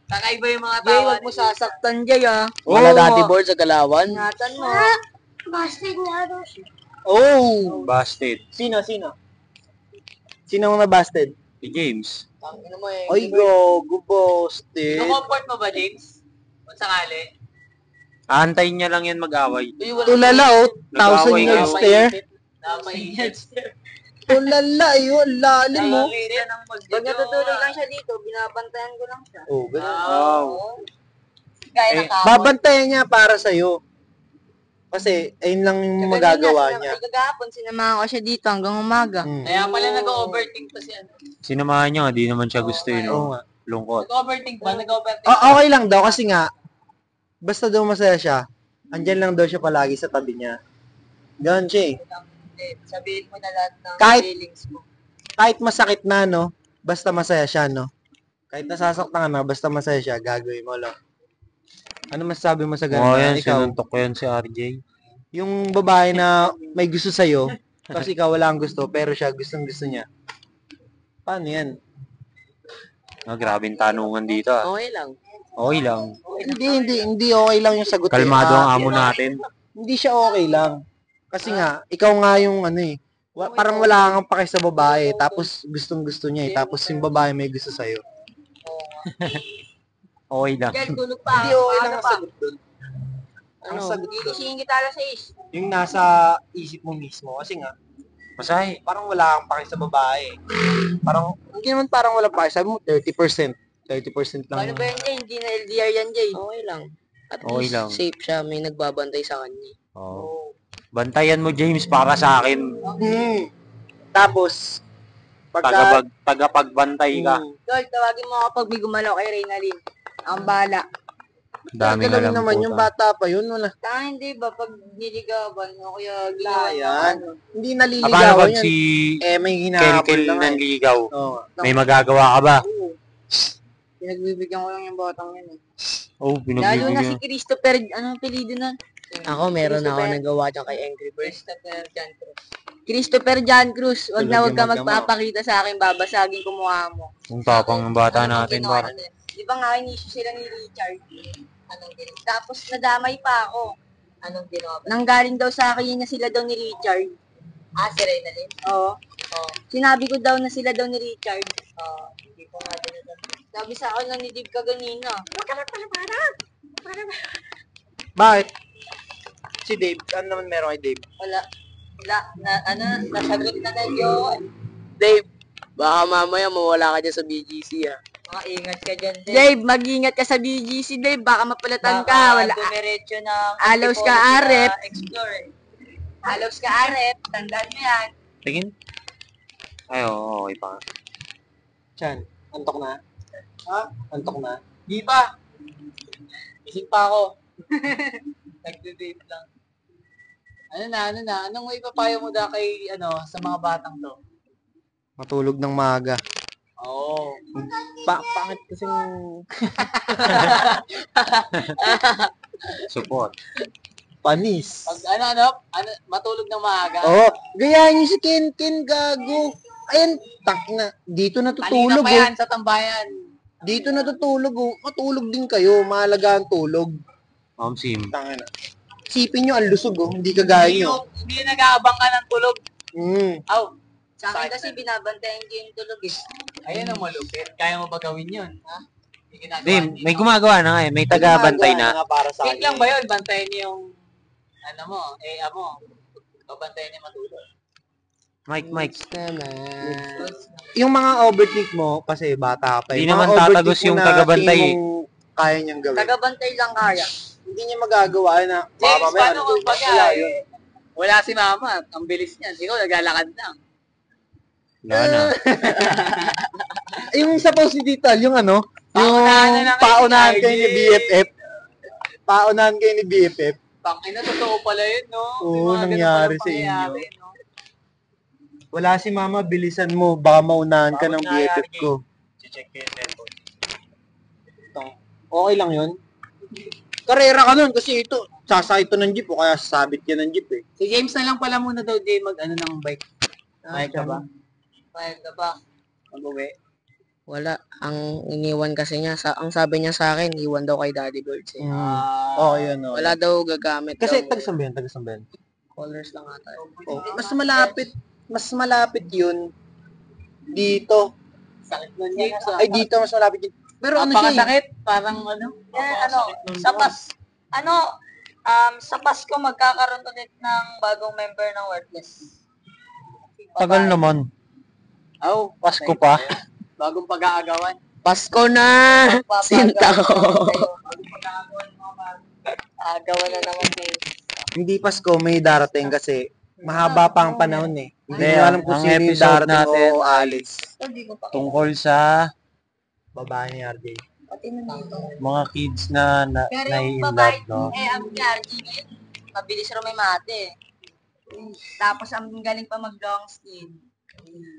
Speaker 4: Kakaiba yung mga
Speaker 5: Jay,
Speaker 4: tawa
Speaker 5: huwag mo sasaktan, Jay, ah.
Speaker 1: Wala dati board sa Galawan.
Speaker 5: Ingatan mo.
Speaker 3: Oh!
Speaker 2: Busted.
Speaker 3: Sino? Sino ang nabasted?
Speaker 2: Si James.
Speaker 1: Tangina mo eh.
Speaker 3: Ay, go busted.
Speaker 4: comfort mo ba, James? Kung sakali?
Speaker 2: Aantayin niya lang yan mag-away.
Speaker 3: Tulala oh, 1,000
Speaker 2: Nag-away
Speaker 3: years
Speaker 2: kayo.
Speaker 3: stare.
Speaker 4: Napainit.
Speaker 3: Tulala yun, lalim mo.
Speaker 5: Pag natutulog lang siya dito, binabantayan ko lang siya.
Speaker 3: Oh, ganun.
Speaker 2: Wow.
Speaker 5: Gaya ng kamot.
Speaker 3: Babantayan niya para sa'yo. Kasi, ayun lang yung magagawa niya.
Speaker 5: Kagahapon, sinamahan ko siya dito hanggang umaga.
Speaker 4: Kaya pala nag-overthink to si ano.
Speaker 2: Sinamahan niya, di naman siya gusto yun.
Speaker 3: Oo
Speaker 2: No?
Speaker 3: nga.
Speaker 2: Lungkot.
Speaker 4: Nag-overthink ba? Nag-overthink.
Speaker 3: Okay lang daw kasi nga, basta daw masaya siya, andyan lang daw siya palagi sa tabi niya. Ganun siya eh.
Speaker 5: Sabihin mo na lahat ng
Speaker 3: Kahit-
Speaker 5: feelings mo.
Speaker 3: Kahit masakit na, no, basta masaya siya, no. Kahit nasasaktan ka na, basta masaya siya, gagawin mo lang. Ano masasabi mo sa ganun?
Speaker 2: Oo, yan,
Speaker 3: Ikaw,
Speaker 2: sinuntok ko yan si RJ.
Speaker 3: yung babae na may gusto sa'yo, kasi ikaw wala ang gusto, pero siya gustong-gusto niya. Paano yan?
Speaker 2: Grabing tanungan dito ah.
Speaker 1: Okay lang.
Speaker 2: Okay lang.
Speaker 3: Hindi okay lang yung sagot.
Speaker 2: Kalmado ang amo
Speaker 3: Ah,
Speaker 2: natin.
Speaker 3: Hindi siya okay lang. Kasi nga, ikaw nga yung ano eh, parang wala kang pake sa babae, tapos gustong-gusto niya eh, tapos yung babae may gusto sa'yo.
Speaker 2: Okay lang.
Speaker 5: Guys, tulog pa.
Speaker 3: Hindi okay lang
Speaker 5: Ano
Speaker 3: ang
Speaker 5: pa?
Speaker 3: sagot doon. Ang sagot doon,
Speaker 5: Gigisingin kita alas 6.
Speaker 3: yung nasa isip mo mismo, kasi nga,
Speaker 2: Masahe.
Speaker 3: parang wala kang pake sa babae. Parang, hindi naman parang wala pake, sabi mo 30%. 30% lang.
Speaker 5: Ano ba yan, Jay? Hindi na LDR yan, Jay.
Speaker 1: Okay lang. At
Speaker 2: Okay
Speaker 1: least
Speaker 2: lang.
Speaker 1: safe siya. May nagbabantay sa kanya.
Speaker 2: Oh. Bantayan mo James para sa akin.
Speaker 3: Tapos,
Speaker 2: tagapagbantay ka.
Speaker 5: Tol, tawagin mo ako pag may gumalaw kay Reynalyn. Ang bala.
Speaker 2: Daming
Speaker 3: Gagalawin
Speaker 2: alam
Speaker 3: naman
Speaker 2: po
Speaker 3: yung
Speaker 2: ba?
Speaker 3: bata pa yun. Wala.
Speaker 5: Hindi ba? Pag niligawan o kaya
Speaker 3: Wala
Speaker 5: ginawa
Speaker 3: yan. Hindi
Speaker 2: Paano
Speaker 3: naliligawan
Speaker 2: pag
Speaker 3: yan.
Speaker 2: si
Speaker 3: May hinahabol
Speaker 2: Kel
Speaker 3: lang.
Speaker 2: nanligaw?
Speaker 3: Oo.
Speaker 2: May magagawa ka ba?
Speaker 5: Pinagbibigyan ko lang yung batang yun eh.
Speaker 2: Oh,
Speaker 5: Lalo na si
Speaker 2: pinagbibigyan.
Speaker 5: Christopher, anong apelido nun?
Speaker 1: Ako, meron na ako nagawa dyan kay Angry Birds.
Speaker 5: Christopher John Cruz. Wag na
Speaker 3: Tulog
Speaker 5: wag ka
Speaker 3: yung magdamo.
Speaker 5: magpapakita sa akin, babasagin ko mukha mo.
Speaker 2: Ang tapang ng bata
Speaker 5: Ano bang
Speaker 2: natin,
Speaker 5: ginawa
Speaker 2: par.
Speaker 5: nun? Di ba nga, inisyu sila ni Richard? Anong ginawa? Tapos nadamay pa ako. Anong ginawa? Nanggaling daw sa akin yun na sila daw ni Richard. Si Reynalyn? Oo. Sinabi ko daw na sila daw ni Richard. Hindi ko nga din alam. Sabi sa akin na ni Dave kaganina.
Speaker 3: Bakit? Si Dave. Ano naman meron kay Dave?
Speaker 5: Wala. Nasagot na yung
Speaker 1: Dave, baka mamaya mawala ka dyan sa BGC ah.
Speaker 5: ingat ka dyan, Dave. Mag-ingat ka sa BGC, Dave. Baka mapalatan ka. Wala. Dumiretso ng Alaws ka, Arep. Alaws ka, Arep. Tandaan mo yan.
Speaker 2: Tingin? Ay, oo, okay pa.
Speaker 3: Chan, antok na? Ha? Antok na?
Speaker 4: Di pa. Isip pa ako. Nagde-date lang. Anong may papayo mo da kay, sa mga batang to?
Speaker 3: Matulog ng maaga.
Speaker 4: Oo.
Speaker 3: Pangit kasing...
Speaker 2: Support.
Speaker 3: Panis.
Speaker 4: Pag matulog ng maaga.
Speaker 3: Oo. Gayahin niyo si Ken gago. Ayan, na. Dito
Speaker 4: Kanina
Speaker 3: natutulog
Speaker 4: pa yan sa tambayan.
Speaker 3: Dito natutulog Matulog din kayo. Mahalaga ang tulog.
Speaker 2: Ma'am Sim.
Speaker 3: Tangina. Isipin nyo, ang lusog Hindi kagaya nyo.
Speaker 4: Hindi nag-aabang ka ng tulog. Aw,
Speaker 5: Sa akin kasi binabantayan ko yung tulog eh.
Speaker 4: ayan ang malupit. Kaya mo ba gawin yun? Ha? May ginagawa
Speaker 2: Hindi,
Speaker 4: niyo.
Speaker 2: may gumagawa na nga eh. May taga-bantay na.
Speaker 3: Para sa
Speaker 4: Fake lang ba yun? Bantayan niyo yung, mo. Babantayan niya matulog.
Speaker 2: Mike.
Speaker 3: Yung mga overthink mo, kasi bata pa
Speaker 2: Di
Speaker 3: Mga
Speaker 2: naman
Speaker 3: overthink
Speaker 2: tatagos
Speaker 3: mo
Speaker 2: yung
Speaker 3: na
Speaker 2: taga-bantay
Speaker 3: tingin mong kaya niyang gawin.
Speaker 5: Tagabantay lang kaya.
Speaker 3: Hindi niya magagawa na.
Speaker 4: James,
Speaker 3: mamaya,
Speaker 4: paano kung
Speaker 3: wala
Speaker 4: pagka
Speaker 3: yun.
Speaker 4: wala si mama, ang bilis niyan. Ikaw naglalakad lang.
Speaker 2: Wala na.
Speaker 3: Yung sa post ni Dital, yung
Speaker 4: Paunahan na lang
Speaker 3: paunahan
Speaker 4: kayo
Speaker 3: kayo
Speaker 4: ni
Speaker 3: ni BFF. Paunahan kayo ni BFF.
Speaker 4: Tangina, totoo pala yun, no?
Speaker 3: Oo,
Speaker 4: May mga ganun
Speaker 3: nangyari
Speaker 4: palang
Speaker 3: sa inyo.
Speaker 4: pangyayari, no?
Speaker 3: Wala si mama, bilisan mo. Baka maunahan ka ng BFF ko.
Speaker 2: Check yung cellphone.
Speaker 3: Okay lang yun. Karera ka nun kasi ito, sasakay ito ng jeep o kaya sasabit yan ng jeep eh.
Speaker 4: Si James na lang pala muna daw, Jay, ng bike. Bike ka ba?
Speaker 5: Bayad ka ba?
Speaker 4: Mag-uwi.
Speaker 1: Wala. Ang iniwan kasi niya, ang sabi niya sa akin, iwan daw kay Daddy Birds eh.
Speaker 3: Okay yun. Okay.
Speaker 1: Wala daw gagamit
Speaker 3: Kasi
Speaker 1: daw.
Speaker 3: taga-sambayan.
Speaker 1: Colors lang ata.
Speaker 3: Oh, mas malapit yun dito.
Speaker 4: Sakit nun, James.
Speaker 3: Ay, dito mas malapit yun. Pero ano siya eh,
Speaker 4: Napakasakit. Parang
Speaker 5: Sa Pasko magkakaroon ulit ng bagong member ng Worthless.
Speaker 2: Tagal naman.
Speaker 4: Oh,
Speaker 2: Pasko pa.
Speaker 4: bagong pag-aagawan.
Speaker 1: Pasko na! Sinta ko!
Speaker 5: Agawan na naman eh.
Speaker 3: hindi Pasko, may darating kasi mahaba pa ang panahon eh. Hindi
Speaker 2: Hindi,
Speaker 3: ko alam kung
Speaker 2: ang
Speaker 3: sino yung
Speaker 2: episode
Speaker 3: darating
Speaker 2: natin
Speaker 3: o alis.
Speaker 5: Hindi ko pa.
Speaker 2: Tungkol sa
Speaker 3: Babae ni RJ.
Speaker 5: Pati na dito.
Speaker 2: mga kids na
Speaker 5: Pero
Speaker 2: nai-in
Speaker 5: yung babae,
Speaker 2: love, no?
Speaker 5: ang RG ngayon, mabilis raw may mate. Tapos ang galing pa mag-long skin.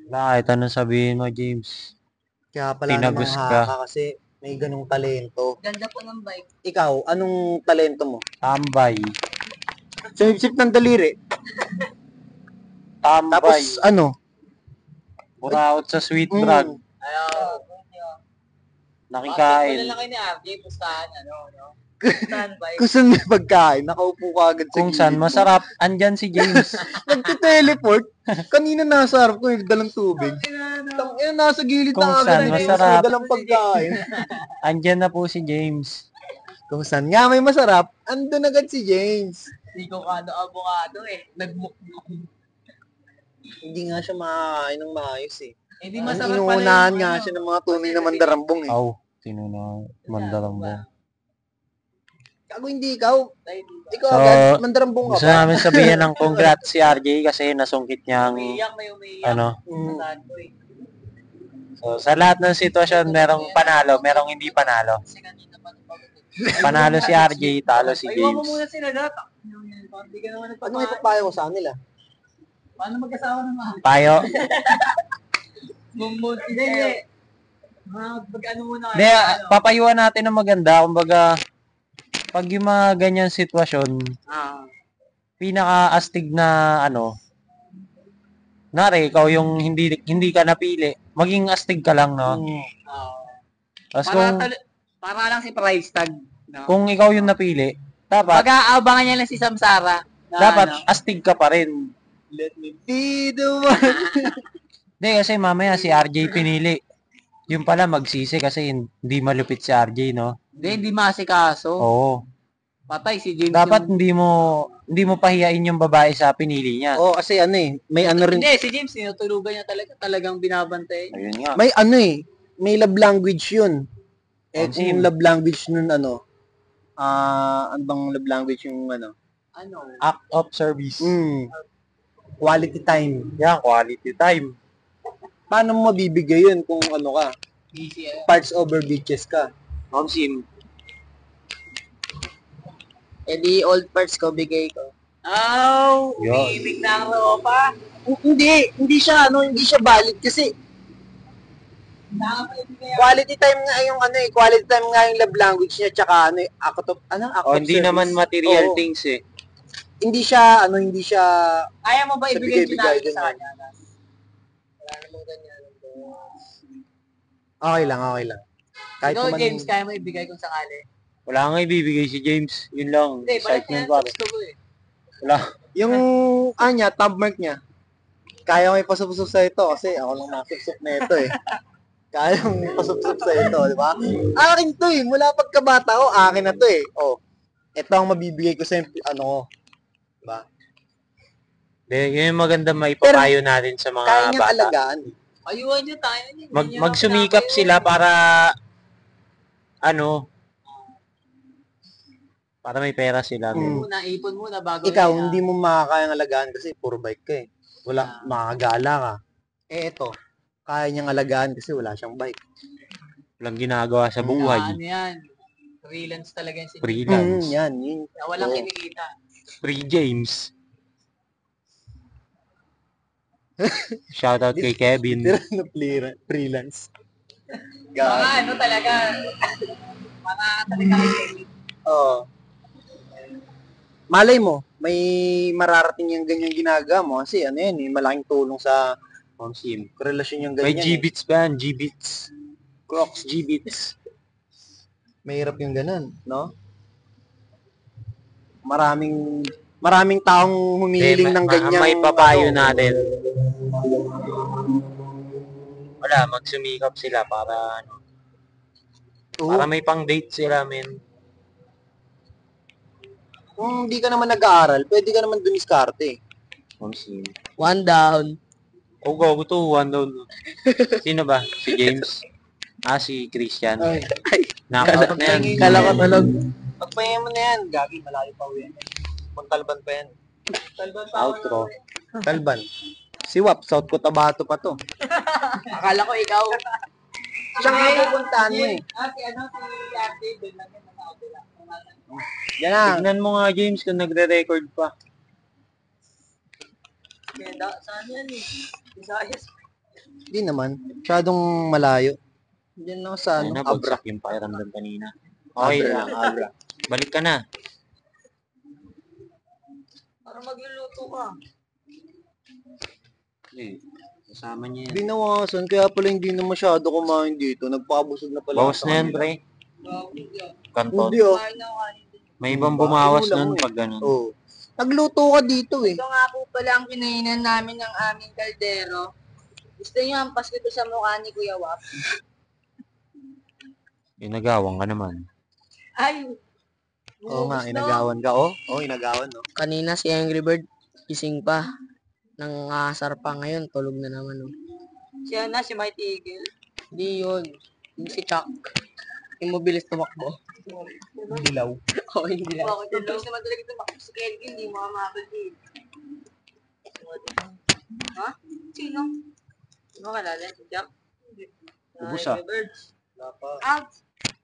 Speaker 2: Wala, kahit anong sabihin mo, James.
Speaker 3: Kaya pala
Speaker 2: Tinagos
Speaker 3: namang
Speaker 2: ka.
Speaker 3: haka kasi may ganong talento.
Speaker 5: Ganda po ng bike.
Speaker 3: Ikaw, anong talento mo?
Speaker 2: Tambay.
Speaker 3: Sip-sip ng daliri.
Speaker 2: Tambay.
Speaker 3: Tapos
Speaker 2: Buraot sa sweet
Speaker 3: Mm.
Speaker 2: drug.
Speaker 4: Ayaw.
Speaker 2: Nakikain.
Speaker 4: Wala lang kayo ni RJ, pustahan, Standby.
Speaker 3: kung saan may pagkain, nakaupo ka agad sa
Speaker 2: Kung saan
Speaker 3: gilid mo.
Speaker 2: masarap, andyan si James.
Speaker 3: Nagte-teleport. Kanina nasa harap ko, yung dalang tubig. Tangina, nasa gilid
Speaker 2: Kung
Speaker 3: na
Speaker 2: saan
Speaker 3: agad.
Speaker 2: masarap.
Speaker 3: Dalang pagkain.
Speaker 2: Andyan na po si James.
Speaker 3: Kung saan nga may masarap, andun agad si James.
Speaker 4: Hindi ko avocado Nagmukmuk.
Speaker 3: Hindi nga siya makakain ng maayos eh.
Speaker 4: Hindi
Speaker 3: Ang
Speaker 4: masarap pala
Speaker 3: inuunahan
Speaker 4: yung
Speaker 3: nga siya ng mga tunay na mandarambong eh.
Speaker 2: Aw, sino na mandalang mo.
Speaker 3: Ako hindi ikaw. Ikaw
Speaker 2: So,
Speaker 3: agad, mandarambong ka
Speaker 2: Gusto
Speaker 3: ba?
Speaker 2: namin sabihin ng congrats si RJ kasi nasungkit niyang
Speaker 4: May umiiyak.
Speaker 2: ano,
Speaker 3: Mm.
Speaker 4: Saan ko
Speaker 2: So, sa lahat ng sitwasyon, merong panalo, merong hindi panalo. Panalo si RJ, talo si
Speaker 4: Ay, iwan mo
Speaker 2: James.
Speaker 4: muna sila data. Hindi ka naman
Speaker 3: Ano
Speaker 4: nagpapahal.
Speaker 3: ipapayo ko sa kanila?
Speaker 4: Paano mag-asawa ng mahal?
Speaker 2: Payo.
Speaker 4: Hindi, hindi. Mag-ano muna
Speaker 2: Hindi, papayuan natin ng maganda. Kumbaga, pag yung mga ganyan sitwasyon, pinaka-astig na nari, ikaw yung hindi ka napili, maging astig ka lang, no? Tapos
Speaker 4: Para lang si price tag. No?
Speaker 2: kung ikaw yung napili, dapat
Speaker 4: Mag-aabangan niya lang si Samsara.
Speaker 2: dapat astig ka pa rin.
Speaker 3: Let me be the one.
Speaker 2: Hindi, kasi mamaya si RJ pinili. Yung pala magsisi kasi hindi malupit si RJ, no?
Speaker 4: Hindi masikaso.
Speaker 2: Oo.
Speaker 4: Patay si James.
Speaker 2: Dapat hindi mo pahiyain yung babae sa pinili niya.
Speaker 3: Oo, kasi may ano rin.
Speaker 4: Hindi, si James, tinutulugan niya talagang binabantay.
Speaker 2: Ayun nga.
Speaker 3: May may love language yun. Kung love language nun ano bang love language yung
Speaker 4: Ano?
Speaker 2: Act of service.
Speaker 3: Quality time.
Speaker 2: Yan, quality time.
Speaker 3: Paano mo mabibigay yun kung
Speaker 4: Easy
Speaker 3: parts over beaches ka?
Speaker 2: Sim.
Speaker 1: di old parts ko, bigay ko.
Speaker 4: Oh,
Speaker 2: Yun.
Speaker 4: umiibig na ang ropa.
Speaker 3: Hindi siya valid kasi quality time nga yung quality time nga yung love language niya tsaka act of
Speaker 2: Hindi
Speaker 3: service.
Speaker 2: naman material
Speaker 3: Oo.
Speaker 2: things eh.
Speaker 3: Hindi siya
Speaker 4: Kaya mo ba
Speaker 3: Sa
Speaker 4: ibigay yung
Speaker 3: bigay-bigay
Speaker 4: ginagawa
Speaker 3: din
Speaker 4: sa
Speaker 3: yan.
Speaker 4: kanya?
Speaker 1: Wala namang ganyan.
Speaker 3: okay lang. Kahit
Speaker 4: Ikaw,
Speaker 3: naman
Speaker 4: James, kaya mo ibigay kung sakali.
Speaker 2: Wala nga ibibigay si James. Yun lang.
Speaker 4: Hindi, balik
Speaker 2: Excitement
Speaker 4: niya.
Speaker 2: pa.
Speaker 4: Gusto ko eh.
Speaker 2: Wala.
Speaker 3: yung top mark niya. Kaya may pasupsup sa ito kasi ako lang nasupsup na ito eh. Kaya may pasupsup sa ito, di ba? Akin to eh. Mula pagkabata ko, akin na to eh. Oh. Ito ang mabibigay ko sa ko. Diba?
Speaker 2: Yun yung maganda maipapayo natin sa mga
Speaker 3: Kaya niyang
Speaker 2: bata.
Speaker 3: alagaan.
Speaker 4: Ayuan niyo tayo.
Speaker 2: Magsumikap sila para para may pera sila.
Speaker 4: Ipon muna bago
Speaker 3: Ikaw,
Speaker 4: yan,
Speaker 3: hindi mo makakayang alagaan kasi puro bike ka eh. Wala, makagala ka. Ito, kaya niyang alagaan kasi wala siyang bike.
Speaker 2: Walang ginagawa sa buhay.
Speaker 4: Ano yan? Freelance talaga yan si
Speaker 2: Freelance.
Speaker 3: Yun.
Speaker 4: Walang
Speaker 3: Oo.
Speaker 4: kinikita.
Speaker 2: Free James. Shoutout kay Kevin.
Speaker 3: Tira na freelance.
Speaker 4: Mga talaga. Mga talaga.
Speaker 3: Oo. Malay mo, may mararating yung ganyang ginagawa mo kasi malaking tulong sa
Speaker 2: Sim.
Speaker 3: relasyon yung
Speaker 2: May
Speaker 3: ganyan.
Speaker 2: G-Beats ba yan? G-Beats. Crocs G-Beats.
Speaker 3: Mahirap yung ganun, no? Maraming taong humihiling ng ganyang
Speaker 2: May papayo natin. Wala, magsumikap sila para para may pang-date sila, men.
Speaker 3: Kung hindi ka naman nag-aaral, pwede ka naman dumiskarte.
Speaker 2: Sim.
Speaker 1: One down.
Speaker 2: Oh, go to one down. Sino ba? Si James? Si Christian.
Speaker 3: Ay.
Speaker 2: Knockout na yan.
Speaker 1: Kala ko tulog.
Speaker 3: Pagpahinga mo na yan, gagi, malayo pa uwi. Pangkalban pa yan.
Speaker 2: Outro.
Speaker 3: Kalban. Si Wap, South Cotabato pa to.
Speaker 1: Akala ko ikaw.
Speaker 3: Siya nga pupuntahan mo eh.
Speaker 4: Si Ate, doon lang yan.
Speaker 3: Yan na.
Speaker 2: Tignan mo nga, James, kung nagre-record pa.
Speaker 4: Saan yan eh? Visayas.
Speaker 3: Hindi naman. Masyadong malayo. Diyan lang sa
Speaker 2: Ayun na,
Speaker 3: Abra.
Speaker 2: bagsak yung pakiramdam kanina. Okay
Speaker 3: Abra
Speaker 2: lang.
Speaker 3: lang, Abra.
Speaker 2: Balik ka na.
Speaker 4: Para magluluto ka.
Speaker 2: Kasama niya yan.
Speaker 3: Binawasan, kaya pala hindi na masyado kumain dito. Nagpakabusog na pala.
Speaker 2: Bawas na yan, pre. Kanton.
Speaker 3: Hindi oh.
Speaker 2: May ibang bumawas nun pag ganun.
Speaker 3: Oh. Nagluto ka dito eh.
Speaker 5: Ito nga po pala ang kinainan namin ng aming kaldero. Gusto niyo hampas ko ito sa mukha ni Kuya Wap?
Speaker 2: Inagawang ka naman.
Speaker 5: Ay!
Speaker 3: Oo nga, inagawan ka oh. Oh, inagawan no.
Speaker 1: Kanina si Angry Bird, gising pa. Nangasar pa ngayon, tulog na naman. Oh.
Speaker 5: Siya na, si Mighty Eagle.
Speaker 1: Hindi yun. Hindi si Chuck. Yung mabilis tumakbo.
Speaker 3: Dilaw.
Speaker 1: Oo, hindi lang.
Speaker 5: Bakit yung bilis naman talaga tumakbo si Kelvin, hindi mo kamabal din. Ha? Sino? Sino kalala? Si Jack?
Speaker 2: Ubus
Speaker 5: Ay,
Speaker 2: ah.
Speaker 5: birds.
Speaker 3: Wala pa.
Speaker 5: Ah,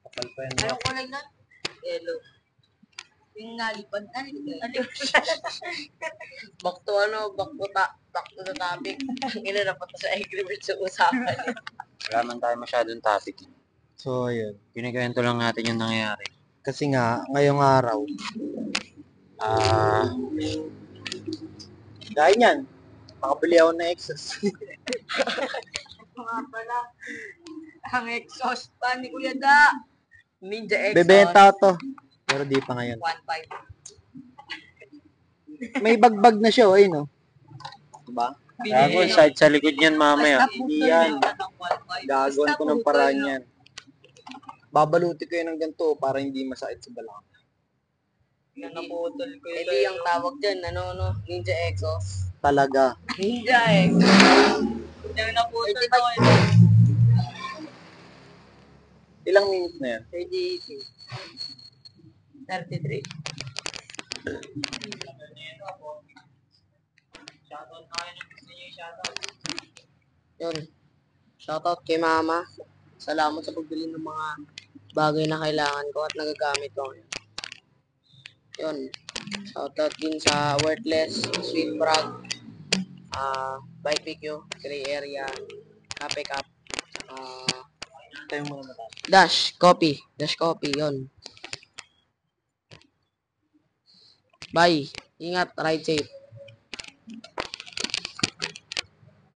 Speaker 3: Kapal pa yan.
Speaker 5: anong kulay na? Yellow. Yung nalipad.
Speaker 1: Back to back to the topic. Ina na pa to sa Angry Birds sa usapan.
Speaker 2: Wala man tayo masyadong topic.
Speaker 3: So, ayun.
Speaker 2: Kinikwento lang natin yung nangyayari.
Speaker 3: Kasi nga, ngayong araw, dahil yan, makabili ako ng exhaust.
Speaker 5: Mga pala. Ang exhaust pa ni Kuya Da.
Speaker 1: Ninja Exos.
Speaker 3: Bebenta ko to. Pero di pa ngayon.
Speaker 5: 1.5.
Speaker 3: May bagbag na siya, ayun, no? Diba?
Speaker 2: Gago, side sa likod yan mamaya.
Speaker 3: Hindi yan. Gagawin ko ng paraan yan. Babaluti ko yun ng ganito para hindi masakit sa balakang.
Speaker 5: Naputol ko yun.
Speaker 1: Hindi yung tawag dyan, Ninja Exos.
Speaker 3: Talaga.
Speaker 5: Ninja exhaust. Yung naputol ko yun.
Speaker 3: Ilang minutes na yan?
Speaker 5: 33.
Speaker 1: Yun. Shoutout kay Mama. Salamat sa pagbili ng mga bagay na kailangan ko at nagagamit ko ngayon. Yun. Shoutout din sa Worthless, Sweet Frog, Bike PQ, Gray Area, Cafe Cup,
Speaker 3: Tayo muna mata.
Speaker 1: Dash Coffee, yun. Bye. Ingat, ride safe.